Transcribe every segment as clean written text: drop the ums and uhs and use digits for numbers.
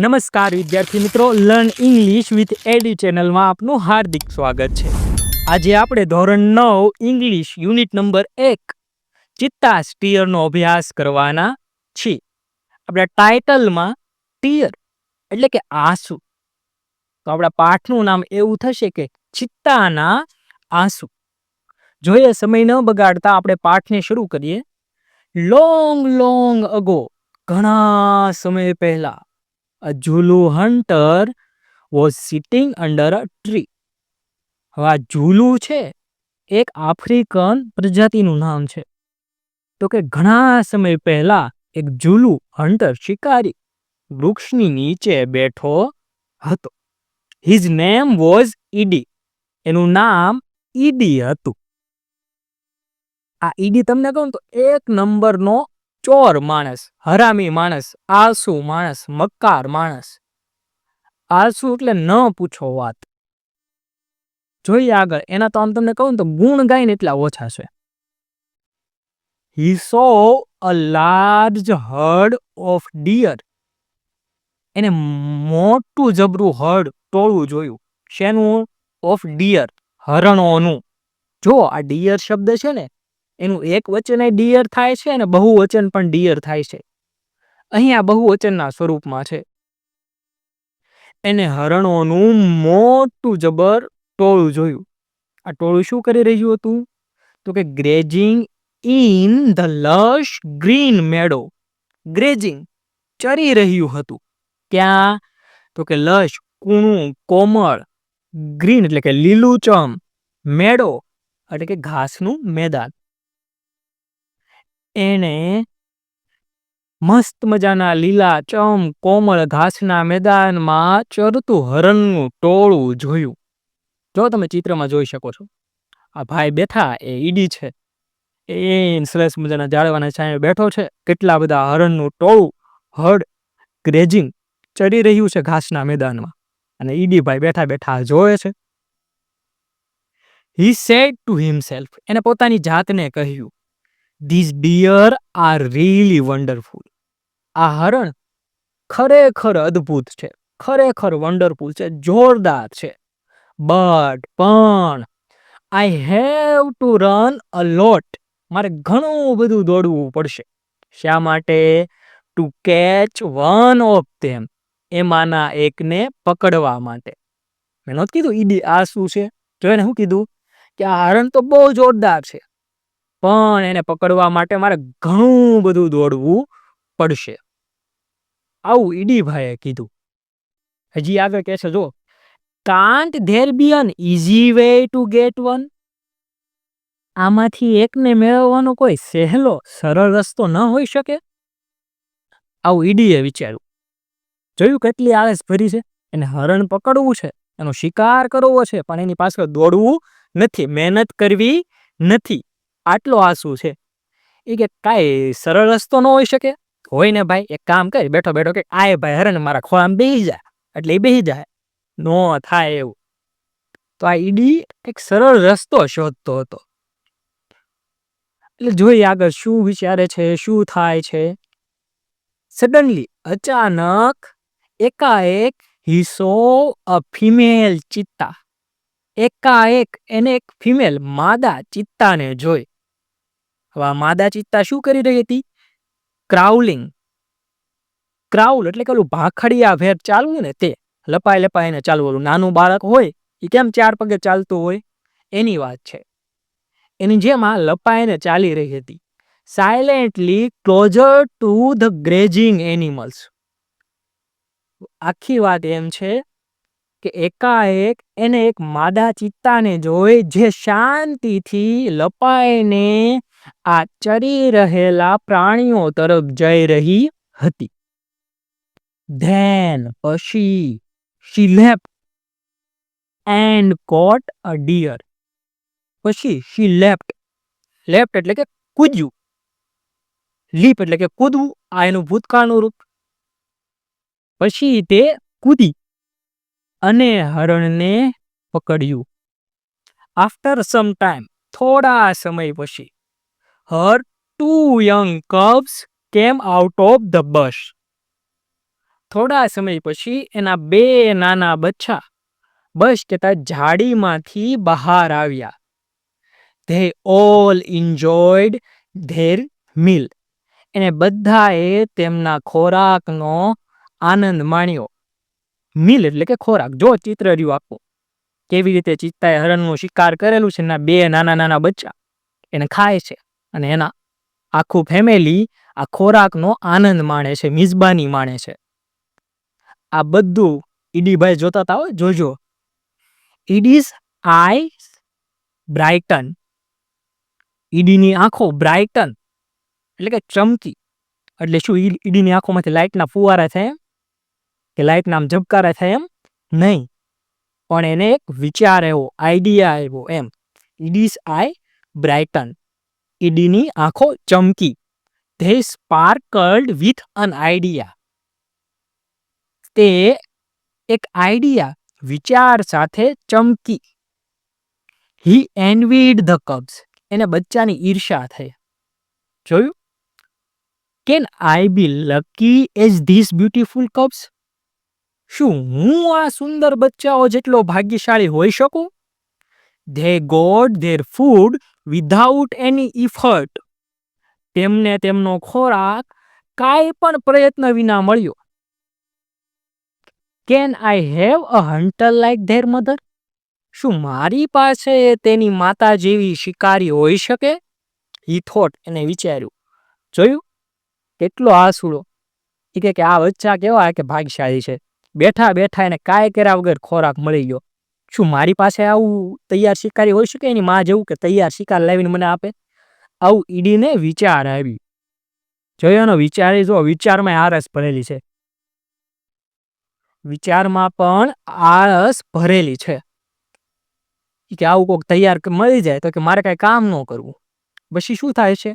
નમસ્કાર વિદ્યાર્થી મિત્રો, લર્ન ઇંગ્લિશ વિથ એડી ચેનલમાં આપનું હાર્દિક સ્વાગત છે. આજે આપણે ધોરણ 9 ઇંગ્લિશ યુનિટ નંબર 1 ચિત્તા સ્ટીયરનો અભ્યાસ કરવાના છીએ. આપણા ટાઇટલમાં ટીયર એટલે કે આંસુ, તો આપણા પાઠનું નામ એવું થશે કે ચિત્તાના આંસુ. જોઈએ સમય ન બગાડતા આપણે પાઠને શરૂ કરીએ. લોંગ અગો, ઘણા સમય પહેલા, a Zulu hunter was sitting under a tree. હવે આ ઝુલુ છે એક આફ્રિકન પ્રજાતિનું નામ છે. તો કે ઘણા સમય પહેલા એક ઝુલુ હન્ટર શિકારી વૃક્ષની નીચે બેઠો હતો. His name was Eddie. એનું નામ ઈડી હતું. આ ઈડી તમને કહું તો એક નંબરનો ચોર માણસ, હરામી માણસ, આળસુ માણસ, મક્કાર માણસ. આળસુ એટલે ન પૂછો વાત. જોઈએ આગળ, એના તો આમ તમને કહું તો ગુણ ગાઈને એટલા ઓછા છે. He saw a large herd of deer. એને મોટું જબરું હર્ડ, ટોળું જોયું. શેનું? ઓફ ડિયર, હરણોનું. જો આ ડિયર શબ્દ છે ને, એનું એક વચન ડિયર થાય છે અને બહુવચન પણ ડિયર થાય છે. અહીંયા બહુવચનના સ્વરૂપમાં છે. એને હરણોનું મોટું જબર ટોળું જોયું. આ ટોળું શું કરી રહ્યું હતું? તો કે ગ્રેજિંગ ઇન ધ લશ ગ્રીન મેડો. ગ્રેજિંગ, ચરી રહ્યું હતું. ક્યાં? તો કે લશ, કૂણું, કોમળ, ગ્રીન એટલે કે લીલુંચમ, મેડો એટલે કે ઘાસનું મેદાન. એને મસ્ત મજાના લીલા ચમ કોમળ ઘાસના મેદાનમાં ચરતું હરણનું ટોળું જોયું. જો તમે ચિત્રમાં જોઈ શકો છો, આ ભાઈ બેઠા એ ઈડી છે. એ સરસ મજાના ઝાડવાના છાંયે બેઠો છે. કેટલા બધા હરણનું ટોળું, હર્ડ, ગ્રેજિંગ, ચરી રહ્યું છે ઘાસના મેદાનમાં. અને ઈડી ભાઈ બેઠા બેઠા જોવે છે. He said to himself, એને પોતાની જાતને કહ્યું, these deer are really wonderful. આ હરણ ખરેખર અદ્ભુત છે, ખરેખર વન્ડરફુલ છે, જોરદાર છે. પણ I have to run a lot. મારે ઘણું બધું દોડવું પડશે. શા માટે? To catch one of them. એમાંના એકને પકડવા માટે. મેં નહોતું કીધું ઈડી આ શું છે? જો એને શું કીધું કે આ હરણ તો બહુ જોરદાર છે, પણ એને પકડવા માટે મારે ઘણું બધું દોડવું પડશે. આવું ઈડી ભાઈએ કીધું. હજી આગળ કહે છે, જો, can't there be an easy way to get one? આમાંથી એકને મેળવવાનો કોઈ સહેલો સરળ રસ્તો ન હોઈ શકે? આવું ઈડીએ વિચાર્યું. જોયું કેટલી આળસ ભરી છે. એને હરણ પકડવું છે, એનો શિકાર કરવો છે, પણ એની પાછળ દોડવું નથી, મહેનત કરવી નથી. આટલો આંસુ છે. એ કે કાંઈ સરળ રસ્તો ન હોઈ શકે? હોય ને ભાઈ, એક કામ કરી, બેઠો બેઠો કે આય ભાઈ હરણ મારા ખોળામાં બેસી જાય, એટલે એ બેસી જાય. નો થાય એવું. તો આ ઈડી એક સરળ રસ્તો શોધતો હતો. એટલે જોઈએ આગળ શું વિચારે છે, શું થાય છે. સડનલી, અચાનક, એકાએક, he saw a female ચિત્તા. એકાએક એને એક ફિમેલ માદા ચિત્તાને જોઈ. હવે આ માદા ચિત્તા શું કરી રહી હતી? ક્રાઉલિંગ. ક્રાઉલ એટલે કે ઓલું ભાખડિયા ભેર ચાલવું ને, તે લપાઈ લપાઈને ચાલવું. ઓલું નાનું બાળક હોય એ કેમ 4 પગે ચાલતું હોય, એની વાત છે. એની જેમ આ લપાઈને ચાલી રહી હતી. Silently closer to the grazing animals. આખી વાત એમ છે કે એકાએક એને એક માદા ચિત્તાને જોઈ, જે શાંતિથી લપાઈને આ ચરી રહેલા પ્રાણીઓ તરફ જઈ રહી હતી. Then પછી she leapt and caught a deer. પછી she leapt. લેફ્ટ એટલે કે કૂદ્યું. લીપ એટલે કે કૂદવું, આ એનું ભૂતકાળનું રૂપ. પછી તે કૂદી અને હરણને પકડ્યું. આફ્ટર સમ ટાઈમ, થોડા સમય પછી, her 2 young cubs came out of the bush. થોડા સમય પછી એના 2 નાના બચ્ચા બસ કહેતા ઝાડીમાંથી બહાર આવ્યા. They all enjoyed their meal. એને બધાએ તેમના ખોરાકનો આનંદ માણ્યો. મીલ એટલે કે ખોરાક. જો ચિત્ર રહ્યું આખું. કેવી રીતે ચિત્તાએ હરણનો શિકાર કરેલું છે, એના 2 નાના નાના બચ્ચા એને ખાય છે અને એના આખું ફેમિલી આ ખોરાકનો આનંદ માણે છે, મિજબાની માણે છે. આ બધું ઈડીભાઈ જોતા હતા. જોજો. ઈડીઝ આઈઝ બ્રાઇટન. ઈડીની આંખો બ્રાઇટન એટલે કે ચમકી. એટલે શું ઈડીની આંખોમાંથી લાઇટના ફુવારા થાય એમ, કે લાઇટના આમ ઝબકારા થાય એમ નહીં, પણ એને એક વિચાર આવ્યો, આઈડિયા આવ્યો એમ. ઈડીઝ આઈ બ્રાઇટન. ઈડીની આંખો ચમકી. They sparkled with an idea. તે એક આઈડિયા, વિચાર સાથે ચમકી. He envied the cubs. એને બચ્ચાની ઈર્ષા થઈ. જોયું? Can I be lucky as this beautiful cubs? શું હું આ સુંદર બચ્ચાઓ જેટલો ભાગ્યશાળી હોઈ શકું? They got their food without any effort. તેમને તેમનો ખોરાક કાંઈ પણ પ્રયત્ન વિના મળ્યો. Can I have a hunter like their mother? શું મારી પાસે તેની માતા જેવી શિકારી હોઈ શકે? He thought. એને વિચાર્યું. જોયું કેટલો આસુડો. એ કે આ બચ્ચા કેવા કે ભાગ્યશાળી છે, બેઠા બેઠા એને કાંઈ કર્યા વગર ખોરાક મળી ગયો. શું મારી પાસે આવું તૈયાર શિકારી હોઈ શકે? એની માં જેવું કે તૈયાર શિકાર લાવીને મને આપે. આવું ઈડીને વિચાર આવી. જોયો એનો વિચાર. જો વિચારમાં આળસ ભરેલી છે. વિચારમાં પણ આળસ ભરેલી છે કે આવું કોઈક તૈયાર મળી જાય તો કે મારે કાંઈ કામ ન કરવું. પછી શું થાય છે?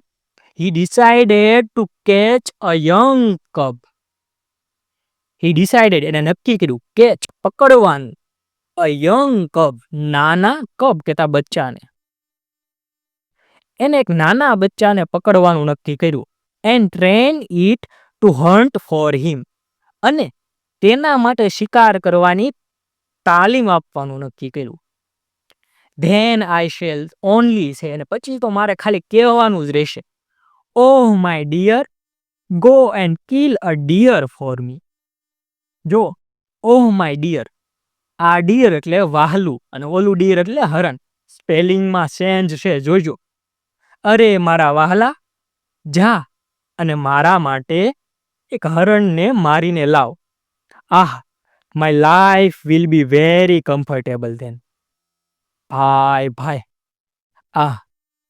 He decided to catch a young cub. He decided, એને નક્કી કર્યું, catch પકડવાનું, a young cub નાના cub કહેતા બચ્ચાને. એને એક નાના બચ્ચાને પકડવાનું નક્કી કર્યું. And train it to hunt for him. અને તેના માટે શિકાર કરવાની તાલીમ આપવાનું નક્કી કર્યું. Then I shall only say. અને પછી તો મારે ખાલી કહેવાનું જ રહેશે. Oh my dear, go and kill a deer for me. જો, oh my dear. આ ડીયર એટલે વાહલું અને ઓલું ડીયર એટલે હરણ. સ્પેલિંગમાં ચેન્જ છે, જોજો. અરે મારા વાહલા, જા અને મારા માટે એક હરણને મારીને લાવ. Ah, my life will be very comfortable then. ભાઈ, આહ,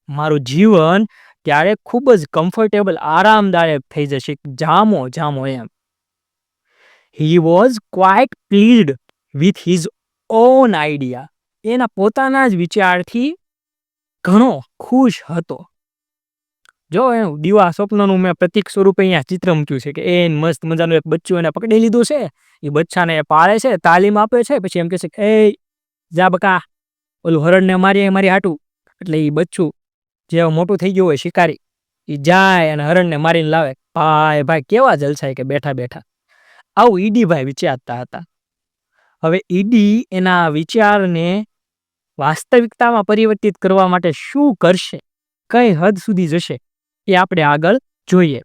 મારું જીવન ત્યારે ખૂબ જ કમ્ફર્ટેબલ, આરામદાયક થઈ જશે. જામો એમ. He was quite pleased with his own idea. એના પોતાના જ વિચારથી ઘણો ખુશ હતો. જો એનું દીવા સ્વપ્નનું મેં પ્રતીક સ્વરૂપે અહીંયા ચિત્ર મૂક્યું છે કે એ મસ્ત મજાનું એક બચ્ચું એને પકડી લીધું છે. એ બચ્ચાને પાળે છે, તાલીમ આપે છે. પછી એમ કહે છે કે એ જા બકા, ઓલું હરણને મારી હાટું. એટલે એ બચ્ચું જે મોટું થઈ ગયું હોય શિકારી, એ જાય અને હરણને મારીને લાવે. ભાઈ કેવા જલસાય કે બેઠા બેઠા. આવું ઈડીભાઈ વિચારતા હતા. હવે ઈડી એના વિચારને વાસ્તવિકતામાં પરિવર્તિત કરવા માટે શું કરશે, કઈ હદ સુધી જશે, એ આપણે આગળ જોઈએ.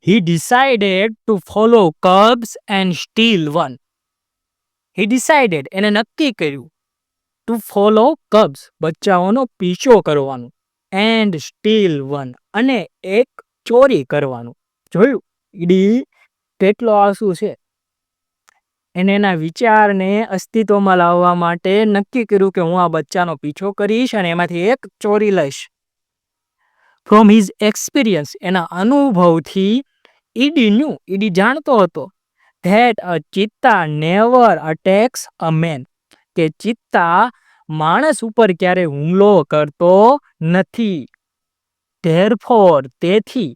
He decided to follow cubs and steal one. He decided, એને નક્કી કર્યું, to follow cubs, બચ્ચાઓનો પીછો કરવાનો, and steal one, અને એક ચોરી કરવાનું. જોયું ઈડી કેટલો આળસુ છે. એને એના વિચારને અસ્તિત્વમાં લાવવા માટે નક્કી કર્યું કે હું આ બચ્ચાનો પીછો કરીશ અને એમાંથી એક ચોરી લઈશ. ફ્રોમ હિઝ એક્સપિરિયન્સ, એના અનુભવથી ઈડી જાણતો હતો that a ચિત્તા never attacks a man, કે ચિત્તા માણસ ઉપર ક્યારે હુમલો કરતો નથી. Therefore, તેથી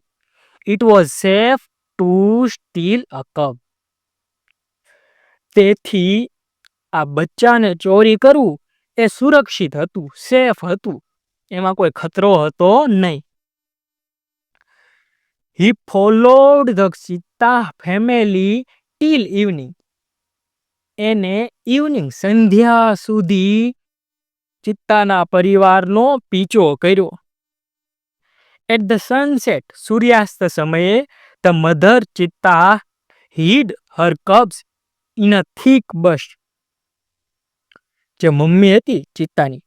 it was safe to steal a cub. તેથી આ બચ્ચાને ચોરી કરવું એ સુરક્ષિત હતું, સેફ હતું. એમાં કોઈ ખતરો હતો નહીં. He followed the ચિત્તા family till evening. એને ઇવનિંગ સંધ્યા સુધી ચિત્તાના પરિવારનો પીછો કર્યો. At the sunset, સૂર્યાસ્ત સમયે, the mother ચિત્તા hid her cubs in a thick bush. જે મમ્મી હતી ચિત્તાની,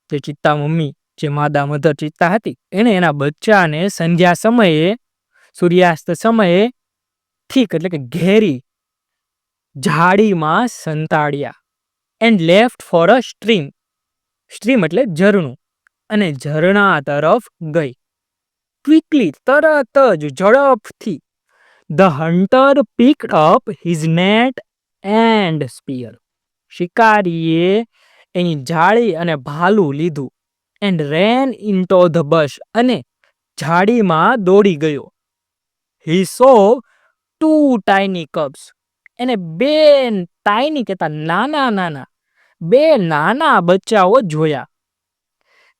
જે ચિત્તા મમ્મી, જે માદા મધર ચિત્તા હતી, એને એના બચ્ચાને સંધ્યા સમયે, સૂર્યાસ્ત સમયે થીક એટલે કે ઘેરી ઝાડીમાં સંતાડ્યા. And left for a stream. Stream એટલે ઝરણું, અને ઝરણા તરફ ગઈ. ક્વિકલી તરત જ, ઝડપથી. The hunter picked up his net and spear. શિકારીએ એની જાળી અને ભાલું લીધું. And ran into the bush. અને ઝાડીમાં દોડી ગયો. હી સો 2 tiny cubs. એને 2 ટાઈની કહેતા નાના નાના, 2 નાના બચ્ચાઓ જોયા.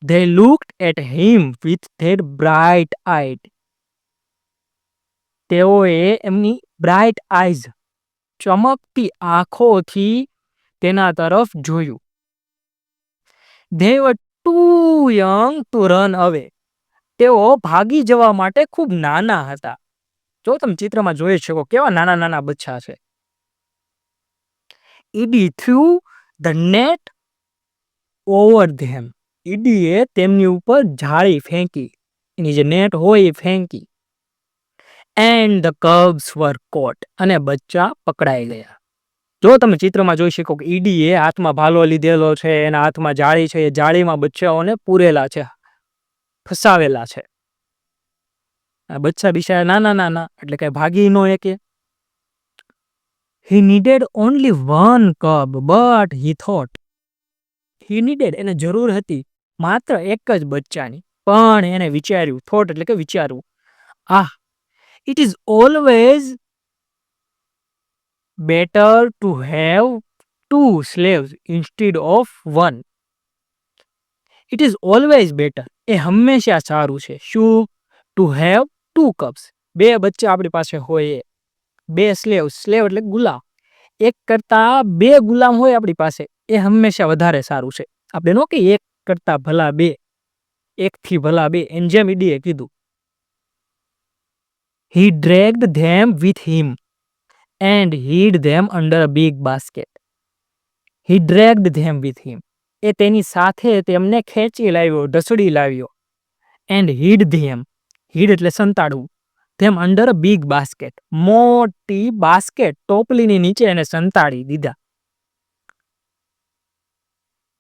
They looked at him with their bright eyes. તેઓએ એમની બ્રાઇટ આઈઝ, ચમકતી આંખોથી તેના તરફ જોયું. They were too young to run away. તેઓ ભાગી જવા માટે ખૂબ નાના હતા. જો તમે ચિત્રમાં જોઈ શકો કેવા નાના નાના બચ્ચા છે. Edie threw the net over them. ઈડીએ તેમની ઉપર જાળી ફેંકી, એની જે નેટ હોય એ ફેંકી. And the cubs were caught. અને બચ્ચા પકડાઈ ગયા. જો તમે ચિત્રમાં જોઈ શકો કે ઈડીએ હાથમાં ભાલો લીધેલો છે, એના હાથમાં જાળી છે, એ જાળીમાં બચ્ચાઓને પૂરેલા છે, ફસાવેલા છે. આ બચ્ચા બિચારા નાના નાના એટલે કઈ ભાગી ન શકે. He needed only one cub, but he thought. He needed એને જરૂર હતી માત્ર એક જ બચ્ચાની, પણ એને વિચાર્યું, થોટ એટલે કે વિચારવું. It is always better to have 2 slaves instead of 1. It is always better. એ હંમેશા સારું છે. શું? To have 2 cubs. 2 બચ્ચા આપણી પાસે હોય. 2 slaves. slave એટલે ગુલામ. એક કરતા 2 ગુલામ હોય આપણી પાસે, એ હંમેશા વધારે સારું છે. આપણે નો કે એક કરતા ભલા 2, એકથી ભલા 2, એમ જેમ ઈડીએ કીધું. He dragged them with him and hid them under a big basket. He dragged them with him. એ તેની સાથે તેમને ખેંચી લાવ્યો, ઢસડી લાવ્યો. And hid them. hid એટલે સંતાડવું. them under a big basket. મોટી બાસ્કેટ, ટોપલીની નીચે એને સંતાડી દીધા.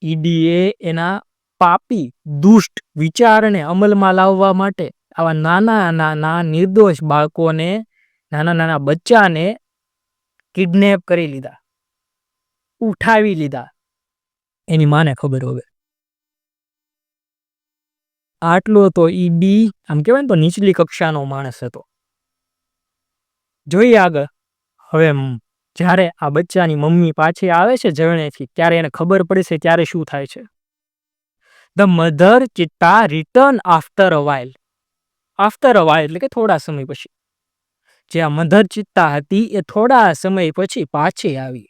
ઈડીએ એના પાપી, દુષ્ટ વિચારને અમલમાં લાવવા માટે આવા નાના નાના નિર્દોષ બાળકોને, નાના નાના બચ્ચાને કિડનેપ કરી લીધા, ઉઠાવી લીધા. એની માને ખબર હવે. આટલો તો ઈડી આમ કહેવાય ને તો નીચલી કક્ષાનો માણસ હતો. જોઈએ આગળ. હવે જ્યારે આ બચ્ચાની મમ્મી પાછી આવે છે ઝરણેથી, ત્યારે એને ખબર પડે છે ત્યારે શું થાય છે. The mother cheetah return after a while. After a while એટલે કે થોડા સમય પછી. જે આ મધર ચિત્તા હતી એ થોડા સમય પછી પાછી આવી.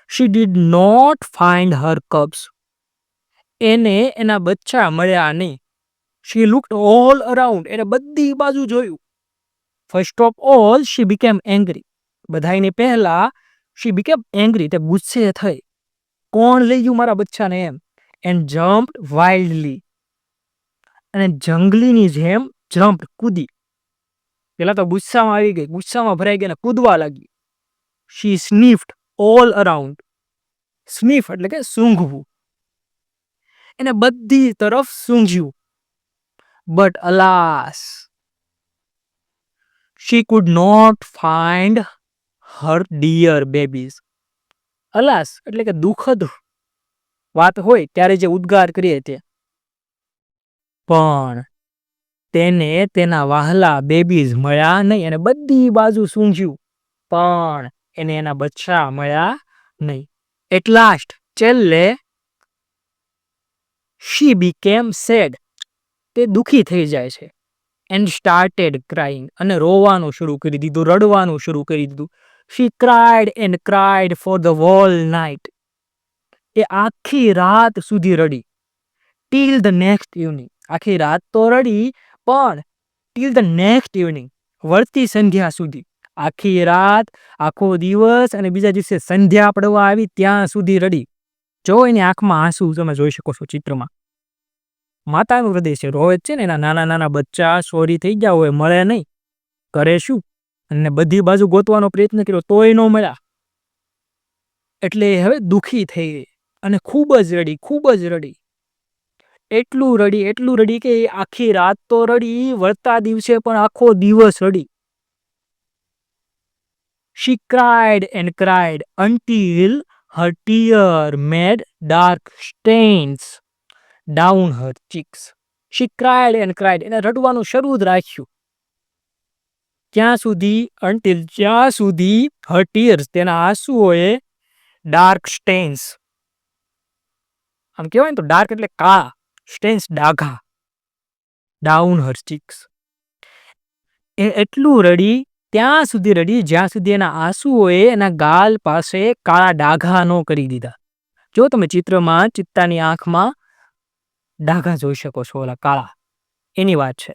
She did not find her cubs. એને એના બચ્ચા મળ્યા નહીં. She looked all around. એને બધી બાજુ જોયું. First of all she became angry. બધાયની પહેલા શી બીકેમ એંગ્રી, તે ગુસ્સે થઈ. કોણ લઈ ગયું મારા બચ્ચાને એમ. And jumped વાઇલ્ડલી. અને જંગલીની જેમ જમ્પ કૂદી. પેલા તો ગુસ્સામાં આવી ગઈ, ગુસ્સામાં ભરાઈ ગઈ અને કૂદવા લાગી. શી સ્નીફ્ડ ઓલ અરાઉન્ડ. સ્નીફ એટલે કે સૂંઘવું. એને બધી તરફ સૂંઘ્યું. But alas, she could not find her dear babies. Alas એટલે કે દુઃખદ વાત હોય ત્યારે જે ઉદ્ગાર કરીએ તે. પણ તેને તેના વહાલા બેબીઝ મળ્યા નહીં. અને બધી બાજુ સૂંઘ્યું, પણ એને એના બચ્ચા મળ્યા નહીં. એટ લાસ્ટ, છેલ્લે, she became sad. તે દુઃખી થઈ જાય છે. એન્ડ સ્ટાર્ટેડ ક્રાઇંગ, અને રોવાનું શરૂ કરી દીધું, રડવાનું શરૂ કરી દીધું. She cried and cried for the whole night. એ આખી રાત સુધી રડી. Till the next evening. આખી રાત તો રડી, પણ ટીલ ધ નેક્સ્ટ ઇવનિંગ, વળતી સંધ્યા સુધી. આખી રાત, આખો દિવસ, અને બીજા દિવસે સંધ્યા પડવા આવી ત્યાં સુધી રડી. જો એની આંખમાં આંસુ તમે જોઈ શકો છો ચિત્રમાં. માતાનું હૃદય છે, રોવે જ છે ને, એના નાના નાના બચ્ચા ચોરી થઈ ગયા હોય, મળે નહીં, કરે શું? અને બધી બાજુ ગોતવાનો પ્રયત્ન કર્યો તોય ન મળ્યા. એટલે હવે દુઃખી થઈ ગઈ અને ખૂબ જ રડી, ખૂબ જ રડી. એટલું રડી કે આખી રાત તો રડી, વળતા દિવસે પણ આખો દિવસ રડી. She cried and cried until her tear made dark stains down her cheeks. She cried and cried. એને રડવાનું શરૂ જ રાખ્યું. ક્યાં સુધી? until, જ્યાં સુધી her tears, તેના આંસુઓએ dark stains, આમ કહેવાય ને તો ડાર્ક એટલે કાળા, સ્ટેન્સ ડાઘા, down her cheeks. એ એટલું રડી, ત્યાં સુધી રડી જ્યાં સુધી એના આંસુઓએ એના ગાલ પાસે કાળા ડાઘા ન કરી દીધા. જો તમે ચિત્રમાં ચિત્તાની આંખમાં ડાઘા જોઈ શકો છો, ઓલા કાળા, એની વાત છે.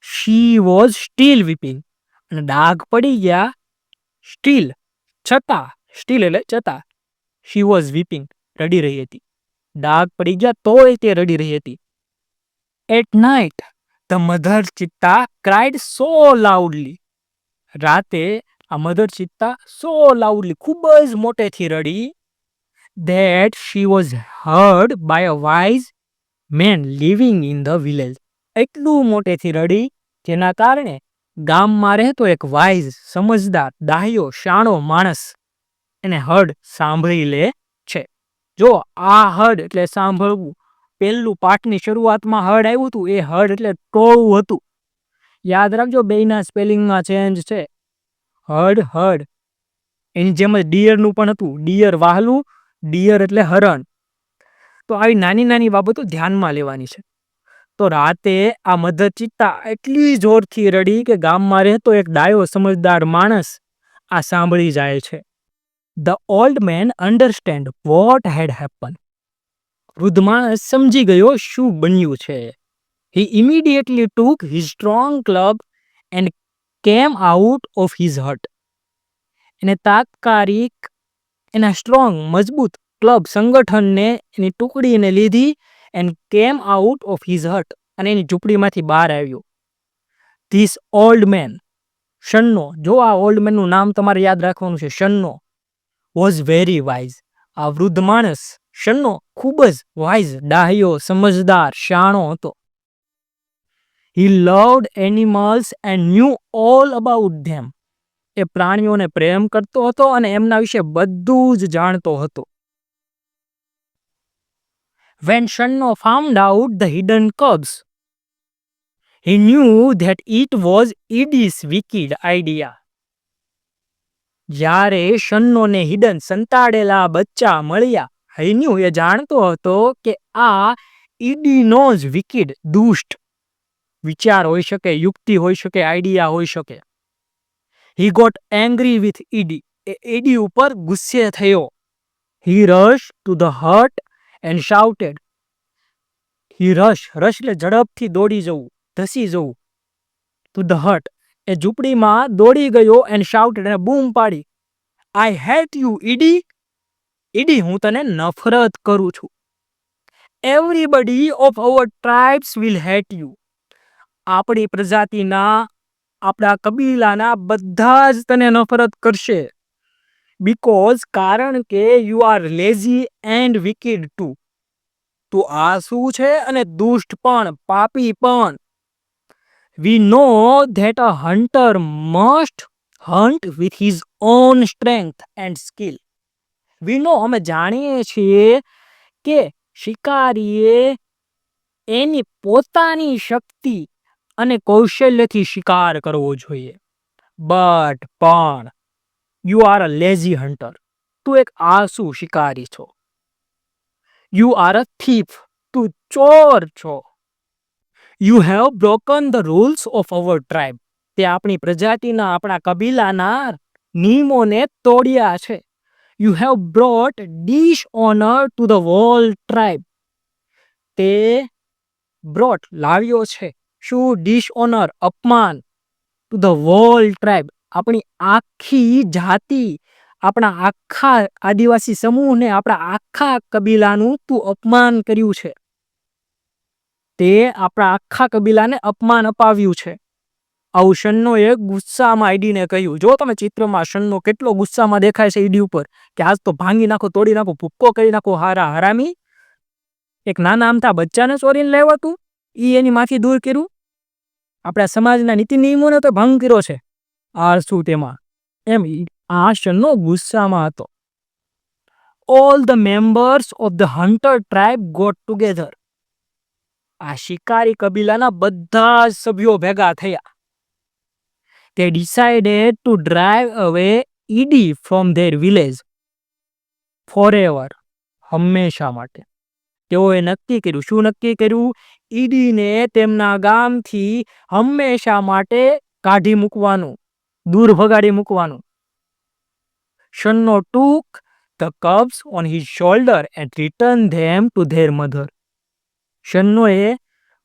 She was still weeping. અને ડાઘ પડી ગયા, સ્ટીલ, છતાં, સ્ટીલ એટલે છતાં. She was weeping, રડી રહી હતી. ડાઘ પડી ગયા તોય તે રડી રહી હતી. At night, the mother Chitta cried so loudly. રાતે આ મધર ચિત્તા so loudly, ખૂબ જ મોટેથી રડી, that she was heard by a wise man living in the village. એટલું મોટેથી રડી જેના કારણે ગામમાં રહેતો એક વાઇઝ, સમજદાર, ડાહ્યો, શાણો માણસ એને હર્ડ, સાંભળી લે છે. જો આ હર્ડ એટલે સાંભળવું. પહેલું પાઠની શરૂઆતમાં હર્ડ આવ્યું હતું, એ હર્ડ એટલે ટોળું હતું. યાદ રાખજો, બેયના સ્પેલિંગમાં ચેન્જ છે. Herd, herd. એની જેમ જ ડિયરનું પણ હતું. ડિયર વાહલું, ડિયર એટલે હરણ. તો આવી નાની નાની બાબતો ધ્યાનમાં લેવાની છે. તો રાતે આ મધર ચિત્તા એટલી જોરથી રડી કે ગામમાં રહેતો એક ડાયો, સમજદાર માણસ આ સાંભળી જાય છે. The old man understand what had happened. વૃદ્ધ માણસ સમજી ગયો શું બન્યું છે. He immediately took his strong club and came out of his hut. એને તાત્કાલિક એના સ્ટ્રોંગ, મજબૂત ક્લબ, સંગઠનને, એની ટુકડીને લીધી, and came out of his hut, અને એની ઝૂંપડીમાંથી બહાર આવ્યો. This old man, શન્નો, જો આ ઓલ્ડ મેનનું નામ તમારે યાદ રાખવાનું છે, શન્નો, was very wise. આ વૃદ્ધ માણસ શન્નો ખૂબ જ વાઇઝ, ડાહ્યો, સમજદાર, શાણો હતો. He loved animals and knew all about them. એ પ્રાણીઓને પ્રેમ કરતો હતો અને એમના વિશે બધું જ જાણતો હતો. When Shanno found out the hidden cubs, he knew that it was Edie's wicked idea. જ્યારે શન્નોને હિડન, સંતાડેલા બચ્ચા મળ્યા, he knew, એ જાણતો હતો કે આ ઈડીનો જ વિકિડ, દુષ્ટ વિચાર હોઈ શકે, યુક્તિ હોઈ શકે, આઈડિયા હોઈ શકે. He got angry with Edie. એ એડી ઉપર ગુસ્સે થયો. He rushed to the hut and shouted. He rushed એટલે ઝડપથી દોડી જવું, ધસી જવું. To the hut, એ ઝૂંપડીમાં દોડી ગયો, and shouted, અને બૂમ પાડી. I hate you, Edie. Edie, હું તને નફરત કરું છું. Everybody of our tribes will hate you. આપણી પ્રજાતિના, આપણા કબીલાના બધા જ તને નફરત કરશે. Because, કારણ કે you are lazy and wicked too. તું આળસુ છે અને દુષ્ટ પણ, પાપી પણ. We know that a hunter must hunt with his own strength and skill. We know, અમે જાણીએ છીએ કે શિકારીએ એની પોતાની શક્તિ અને કૌશલ્યથી શિકાર કરવો જોઈએ. બટ પણ you are a lazy hunter. તું એક આળસુ શિકારી છો. You are a thief. તું ચોર છો. You have broken the rules of our tribe. તે આપણી પ્રજાતિના, આપણા કબીલાના નિયમોને તોડ્યા છે. You have brought dishonour to the whole tribe. તે બ્રોટ લાવ્યો છે શું? ડિસઓનર, અપમાન, ટુ ધ હોલ ટ્રાઇબ, આપણી આખી જાતિ, આપણા આખા આદિવાસી સમૂહને, આપણા આખા કબીલાનું તું અપમાન કર્યું છે. તે આપણા આખા કબીલાને અપમાન અપાવ્યું છે. આવું શન્નોએ ગુસ્સામાં આઈડીને કહ્યું. જો તમે ચિત્રમાં શન્નો કેટલો ગુસ્સામાં દેખાય છે ઈડી ઉપર, કે આજ તો ભાંગી નાખો, તોડી નાખો, ભૂક્કો કરી નાખો, હારા હરામી. એક નાના અમથા બચ્ચાને ચોરીને લેવા તું, ઈ એની માફી દૂર કર્યું. આપણા સમાજના નીતિ નિયમોને તો ભંગ કર્યો છે. આ શું તેમાં એમ આ શન્નો ગુસ્સામાં હતો. All the members of the hunter tribe got together. આ શિકારી કબીલાના બધા જ સભ્યો ભેગા થયા. તે decided to drive away Eddie from their village forever. હંમેશા માટે. તેઓએ નક્કી કર્યું. શું નક્કી કર્યું? ઈડીને તેમના ગામથી હંમેશા માટે કાઢી મૂકવાનું, દૂર ભગાડી મૂકવાનું. Shanno took the cubs on his shoulder and returned them to their mother. શન્નોએ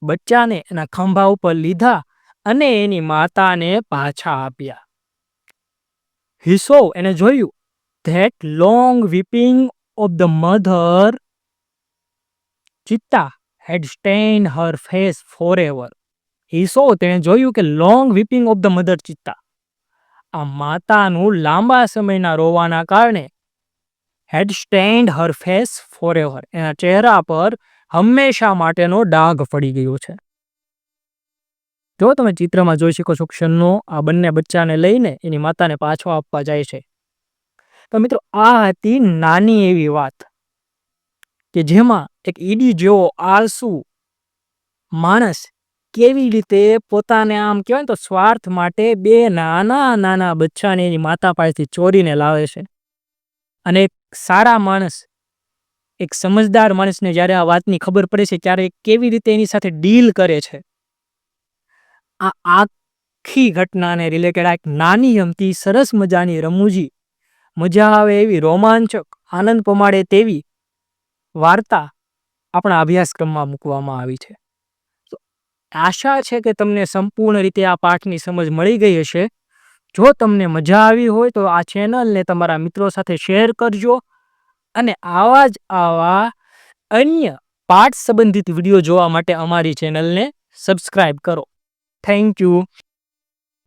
બચ્ચાને એના ખંભા ઉપર લીધા અને એની માતાને પાછા આપ્યા. He saw, એને જોયું, that long weeping of the mother ચિત્તા had stained her face forever. He saw, તેણે જોયું કે long weeping of the mother ચિત્તા, આ માતાનું લાંબા સમયના રોવાના કારણે had stained her face forever, એના ચહેરા પર હંમેશા માટેનો ડાઘ પડી ગયો છે. જો તમે ચિત્રમાં જોઈ શકો છો, શન્નો આ બંને બચ્ચાને લઈને એની માતાને પાછો આપવા જાય છે. તો મિત્રો, આ હતી નાની એવી વાત કે જેમાં એક ઈડી જેવો આળસુ માણસ કેવી રીતે પોતાને આમ કહેવાય ને તો સ્વાર્થ માટે બે નાના નાના બચ્ચાને એની માતા પાસેથી ચોરીને લાવે છે. અને એક સારા માણસ, એક સમજદાર માણસને જ્યારે આ વાતની ખબર પડે છે ત્યારે કેવી રીતે એની સાથે ડીલ કરે છે. આ આખી ઘટનાને રિલેટેડ આ એક નાની અમથી સરસ મજાની રમૂજી, મજા આવે એવી, રોમાંચક, આનંદ પમાડે તેવી વાર્તા આપણા અભ્યાસક્રમમાં મૂકવામાં આવી છે. તો આશા છે કે તમને સંપૂર્ણ રીતે આ પાઠની સમજ મળી ગઈ હશે. જો તમને મજા આવી હોય તો આ ચેનલને તમારા મિત્રો સાથે શેર કરજો અને આવા જ આવા અન્ય પાઠ સંબંધિત વિડીયો જોવા માટે અમારી ચેનલને સબસ્ક્રાઇબ કરો. Thank you.